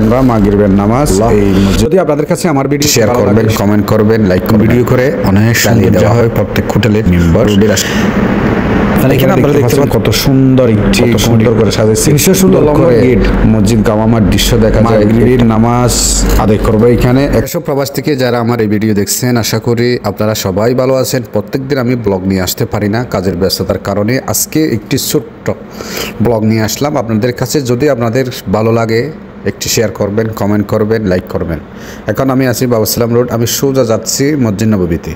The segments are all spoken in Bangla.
আমরা মাগরিবের নামাজ এই যদি আপনাদের কাছে আমার ভিডিও শেয়ার করবেন, কমেন্ট করবেন, লাইক করবেন, ভিডিও করে অনেক সুন্দর দেওয়া হয় প্রত্যেক হোটেলের মেম্বার এখানে আমরা দেখতে পাচ্ছি কত সুন্দর করে সাজাইছে 316 করে মসজিদ গাওয়ামার দৃশ্য দেখা যায়। মাগরিবের নামাজ আদায় করবে এখানে। 100 প্রবাস থেকে যারা আমার এই ভিডিও দেখছেন, আশা করি আপনারা সবাই ভালো আছেন। প্রত্যেকদিন আমি ব্লগ নিয়ে আসতে পারি না কাজের ব্যস্ততার কারণে, আজকে একটি ছোট্ট ব্লগ নিয়ে আসলাম আপনাদের কাছে। যদি আপনাদের ভালো লাগে একটি শেয়ার করবেন, কমেন্ট করবেন, লাইক করবেন। এখন আমি আছি বাবু সালাম রোড, আমি সোজা যাচ্ছি মসজিদ নববীতে।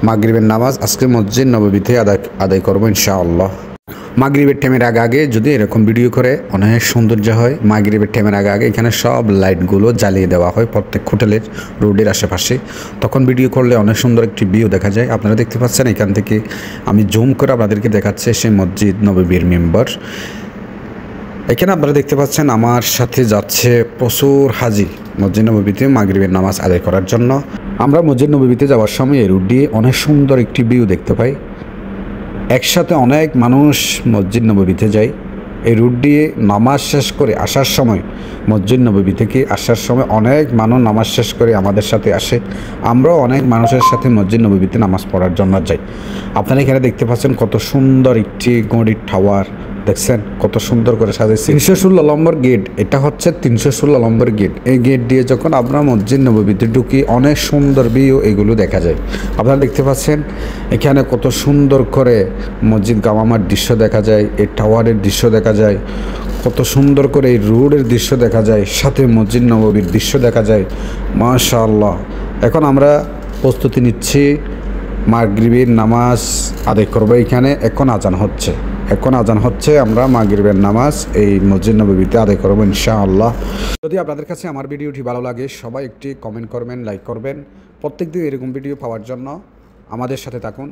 মাগরিবের নামাজ আজকে মসজিদ নববীতে আদায় করবো ইনশাআল্লাহ। মাগরিবের টাইমের আগে যদি এরকম ভিডিও করে অনেক সৌন্দর্য হয়। মাগরিবের টাইমের আগে এখানে সব লাইটগুলো জ্বালিয়ে দেওয়া হয় প্রত্যেক হোটেলের রোডের আশেপাশে। তখন ভিডিও করলে অনেক সুন্দর একটি ভিউ দেখা যায়। আপনারা দেখতে পাচ্ছেন এখান থেকে আমি জুম করে আপনাদেরকে দেখাচ্ছি সেই মসজিদ নববীর মেম্বার। এখানে আপনারা দেখতে পাচ্ছেন আমার সাথে যাচ্ছে প্রচুর হাজি মসজিদ নববীতে মাগরিবের নামাজ আদায় করার জন্য। আমরা মসজিদ নববীতে যাওয়ার সময় এই রুট দিয়ে অনেক সুন্দর একটি ভিউ দেখতে পাই। একসাথে অনেক মানুষ মসজিদ নববীতে যায়। এই রুট দিয়ে নামাজ শেষ করে আসার সময়, মসজিদ নববী থেকে আসার সময় অনেক মানুষ নামাজ শেষ করে আমাদের সাথে আসে। আমরাও অনেক মানুষের সাথে মসজিদ নববীতে নামাজ পড়ার জন্য যাই। আপনারা এখানে দেখতে পাচ্ছেন কত সুন্দর একটি গড়ির টাওয়ার, দেখছেন কত সুন্দর করে সাজাইছে। 316 নম্বর গেট, এটা হচ্ছে 316 নম্বর গেট। এই গেট দিয়ে যখন আমরা মসজিদ নববীতে ঢুকি অনেক সুন্দর ভিউ এগুলো দেখা যায়। আপনারা দেখতে পাচ্ছেন এখানে কত সুন্দর করে মসজিদ গাওয়ামার দৃশ্য দেখা যায়, এই টাওয়ারের দৃশ্য দেখা যায়, কত সুন্দর করে এই রোডের দৃশ্য দেখা যায়, সাথে মসজিদ নববীর দৃশ্য দেখা যায়। মাশাআল্লাহ। এখন আমরা প্রস্তুতি নিচ্ছি মাগরিবের নামাজ আদায় করবো এখানে। এখন আজান হচ্ছে, আমরা মাগরিবের নামাজ এই মসজিদ নববীতে আদায় করবো ইনশাআল্লাহ। যদি আপনাদের কাছে আমার ভিডিওটি ভালো লাগে সবাই একটি কমেন্ট করবেন, লাইক করবেন। প্রত্যেকদিন এরকম ভিডিও পাওয়ার জন্য আমাদের সাথে থাকুন।